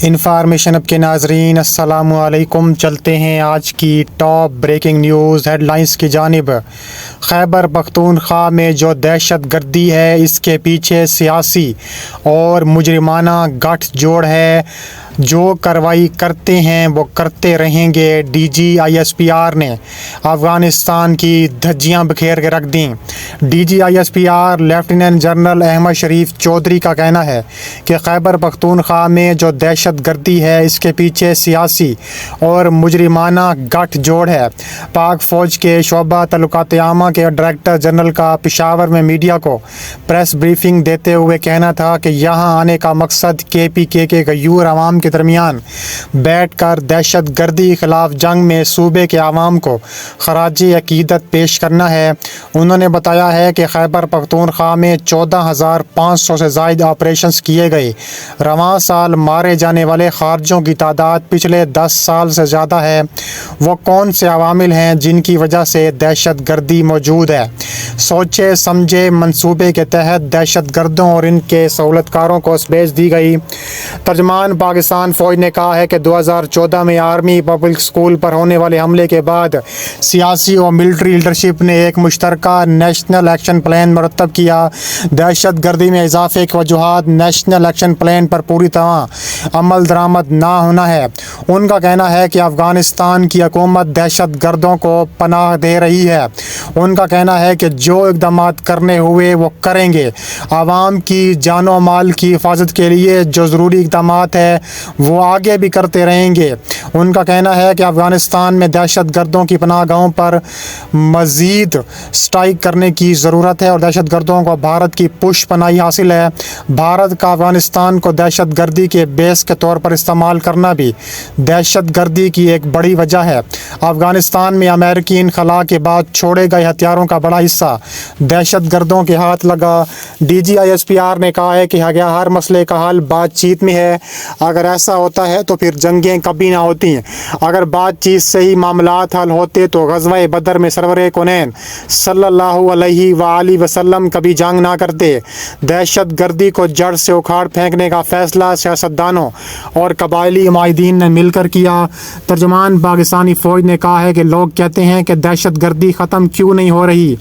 Information اب کے ناظرین السلام علیکم، چلتے ہیں آج کی top breaking news headlines کی جانب۔ خیبر پختونخوا میں جو دہشت گردی ہے اس کے پیچھے سیاسی اور مجرمانہ گٹھ جوڑ ہے، جو کارروائی کرتے ہیں وہ کرتے رہیں گے۔ D G I S P R نے افغانستان کی دھجیاں بکھیر کے رکھ دیں۔ D G I S P R lieutenant general Ahmed Sharif Chaudhry کا کہنا ہے کہ خیبر پختونخوا میں جو دہشت گردی ہے اس کے پیچھے سیاسی اور مجرمانہ گٹھ جوڑ ہے۔ پاک فوج کے شعبہ تعلقات عامہ کے ڈائریکٹر جنرل کا پشاور میں میڈیا کو پریس بریفنگ دیتے ہوئے کہنا تھا کہ یہاں آنے کا مقصد کے پی کے غیور عوام کے درمیان بیٹھ کر دہشت گردی کے خلاف جنگ میں صوبے کے عوام کو خراج عقیدت پیش کرنا ہے۔ انہوں نے بتایا ہے کہ خیبر پختونخوا میں 14,500 سے زائد آپریشنز کیے گئے۔ رواں سال مارے جانے والے خارجیوں کی تعداد پچھلے 10 سال سے زیادہ ہے۔ وہ کون سے عوامل ہیں جن کی وجہ سے دہشت گردی موجود ہے؟ سوچے سمجھے منصوبے کے تحت دہشت گردوں اور ان کے سہولت کاروں کو اسپیس دی گئی۔ ترجمان پاکستان فوج نے کہا ہے کہ 2014 میں آرمی پبلک اسکول پر ہونے والے حملے کے بعد سیاسی اور ملٹری لیڈرشپ نے ایک مشترکہ نیشنل ایکشن پلان مرتب کیا۔ دہشت گردی میں اضافے کی وجوہات نیشنل ایکشن پلان پر پوری طرح عمل درآمد نہ ہونا ہے۔ ان کا کہنا ہے کہ افغانستان کی حکومت دہشت گردوں کو پناہ دے رہی ہے۔ ان کا کہنا ہے کہ جو اقدامات کرنے ہوئے وہ کریں گے۔ عوام کی جان و مال کی حفاظت کے لیے جو ضروری اقدامات ہیں وہ آگے بھی کرتے رہیں گے۔ ان کا کہنا ہے کہ افغانستان میں دہشت گردوں کی پناہ گاہوں پر مزید اسٹرائک کرنے کی ضرورت ہے اور دہشت گردوں کو بھارت کی پش پناہی حاصل ہے۔ بھارت کا افغانستان کو دہشت گردی کے بیس کے طور پر استعمال کرنا بھی دہشت گردی کی ایک بڑی وجہ ہے۔ افغانستان میں امریکی انخلا کے بعد چھوڑے گئے ہتھیاروں کا بڑا حصہ دہشت گردوں کے ہاتھ لگا۔ D G I S P R نے کہا ہے کہ ہر مسئلے کا حل بات چیت میں ہے۔ اگر ایسا ہوتا ہے تو پھر جنگیں کبھی نہ ہوتی ہیں۔ اگر بات چیت سے ہی معاملات حل ہوتے تو غزوہ بدر میں سرور کونین صلی اللہ علیہ وآلہ وسلم کبھی جنگ نہ کرتے۔ دہشت گردی کو جڑ سے اکھاڑ پھینکنے کا فیصلہ سیاستدانوں اور قبائلی معاہدین نے مل کر کیا۔ ترجمان پاکستانی فوج نے کہا ہے کہ لوگ کہتے ہیں کہ دہشت گردی ختم کیوں نہیں ہو رہی۔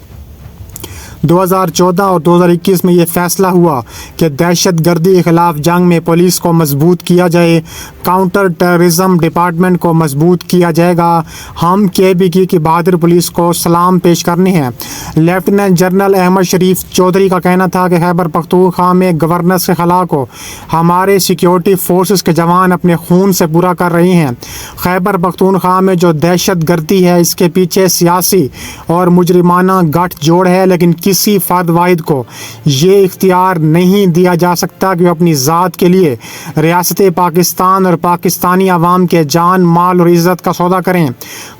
2014 اور 2021 میں یہ فیصلہ ہوا کہ دہشت گردی کے خلاف جنگ میں پولیس کو مضبوط کیا جائے، کاؤنٹر ٹیررزم ڈپارٹمنٹ کو مضبوط کیا جائے گا۔ ہم KPK کی بہادر پولیس کو سلام پیش کرنے ہیں۔ لیفٹیننٹ جنرل احمد شریف چودھری کا کہنا تھا کہ خیبر پختونخوا میں گورننس کے خلا کو ہمارے سیکیورٹی فورسز کے جوان اپنے خون سے پورا کر رہے ہیں۔ خیبر پختونخوا میں جو دہشت گردی ہے اس کے پیچھے سیاسی اور مجرمانہ گٹھ جوڑ ہے، لیکن کسی فرد واحد کو یہ اختیار نہیں دیا جا سکتا کہ وہ اپنی ذات کے لیے ریاست پاکستان اور پاکستانی عوام کے جان مال اور عزت کا سودا کریں۔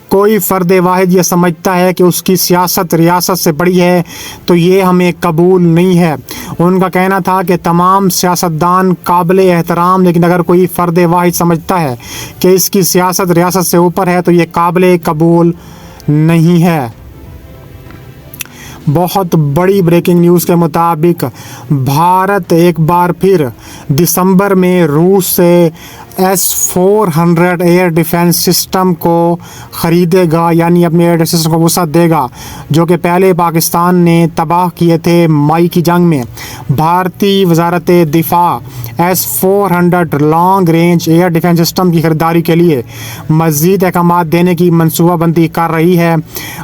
کوئی فرد واحد یہ سمجھتا ہے کہ اس کی سیاست ریاست سے بڑی ہے تو یہ ہمیں قبول نہیں ہے۔ ان کا کہنا تھا کہ تمام سیاستدان قابل احترام، لیکن اگر کوئی فرد واحد سمجھتا ہے کہ اس کی سیاست ریاست سے اوپر ہے تو یہ قابل قبول نہیں ہے۔ بہت بڑی بریکنگ نیوز کے مطابق بھارت ایک بار پھر دسمبر میں روس سے S-400 ایئر ڈیفنس سسٹم کو خریدے گا، یعنی اپنے ایئر ڈیفنس سسٹم کو وسعت دے گا جو کہ پہلے پاکستان نے تباہ کیے تھے مئی کی جنگ میں۔ بھارتی وزارت دفاع S-400 long range air defence system کی خریداری کے لیے مزید احکامات دینے کی منصوبہ بندی کر رہی ہے۔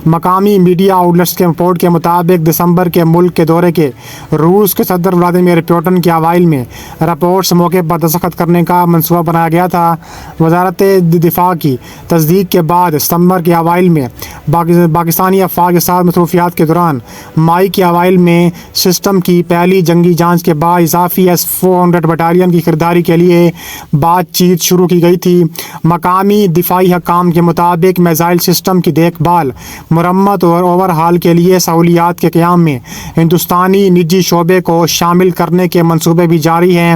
مقامی میڈیا آؤٹلیٹس کے رپورٹ کے مطابق دسمبر کے ملک کے دورے کے روس کے صدر ولادیمیر پوٹن کے اوائل میں رپورٹس موقع پر دستخط کرنے کا منصوبہ بنایا گیا تھا۔ وزارت دفاع کی تصدیق کے بعد ستمبر کے اوائل میں پاکستانی افواج کے ساتھ مصروفیات کے دوران مئی کے اوائل میں سسٹم کی پہلی جنگی جانچ کے بعد اضافی S-400 بٹالین کی خریداری کے لیے بات چیت شروع کی گئی تھی۔ مقامی دفاعی حکام کے مطابق میزائل سسٹم کی دیکھ بھال، مرمت اور اوور ہال کے لیے سہولیات کے قیام میں ہندوستانی نجی شعبے کو شامل کرنے کے منصوبے بھی جاری ہیں۔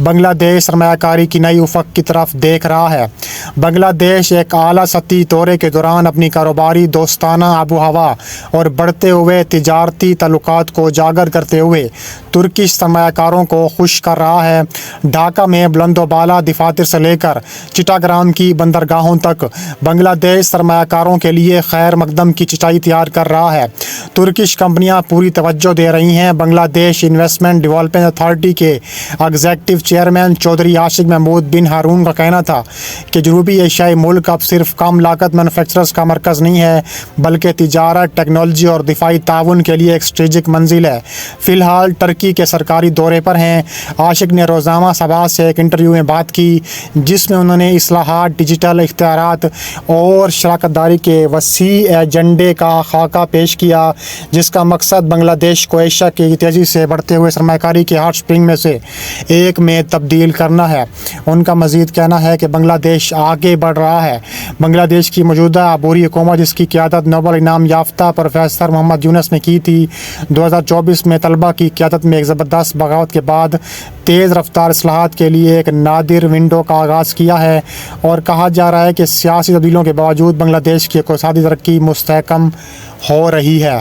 بنگلہ دیش سرمایہ کاری کی نئی افق کی طرف دیکھ رہا ہے۔ بنگلہ دیش ایک اعلیٰ سطحی دورے کے دوران اپنی کاروباری، دوستانہ آب و ہوا اور بڑھتے ہوئے تجارتی تعلقات کو اجاگر کرتے ہوئے ترکش سرمایہ کاروں کو خوش کر رہا ہے۔ ڈھاکہ میں بلند و بالا دفاتر سے لے کر چٹاگرام کی بندرگاہوں تک بنگلہ دیش سرمایہ کاروں کے لیے خیر مقدم کی چٹائی تیار کر رہا ہے۔ ترکش کمپنیاں پوری توجہ دے رہی ہیں۔ بنگلہ دیش انویسٹمنٹ ڈیولپمنٹ اتھارٹی کے ایگزیکٹو چیئرمین چودھری عاشق محمود بن ہارون کا کہنا تھا کہ جنوبی ایشیائی ملک اب صرف کم لاگت مینوفیکچررز کا مرکز نہیں ہے بلکہ تجارت، ٹیکنالوجی اور دفاعی تعاون کے لیے ایک اسٹریٹجک منزل ہے۔ فی الحال ترکی کے سرکاری دورے پر ہیں۔ عاشق نے روزنامہ سبا سے ایک انٹرویو میں بات کی جس میں انہوں نے اصلاحات، ڈیجیٹل اختیارات اور شراکت داری کے وسیع ایجنڈے کا خاکہ پیش کیا جس کا مقصد بنگلہ دیش کو ایشیا کے تیزی سے بڑھتے ہوئے سرمایہ کاری کے ہاٹ اسپرنگ میں سے ایک میں تبدیل کرنا ہے۔ ان کا مزید کہنا ہے کہ بنگلہ دیش آگے بڑھ رہا ہے۔ بنگلہ دیش کی موجودہ عبوری حکومت جس کی قیادت نوبل انعام یافتہ پروفیسر محمد یونس نے کی تھی، 2024 میں طلبہ کی قیادت میں ایک زبردست بغاوت کے بعد تیز رفتار اصلاحات کے لیے ایک نادر ونڈو کا آغاز کیا ہے، اور کہا جا رہا ہے کہ سیاسی تبدیلیوں کے باوجود بنگلہ دیش کی اقتصادی ترقی مستحکم ہو رہی ہے۔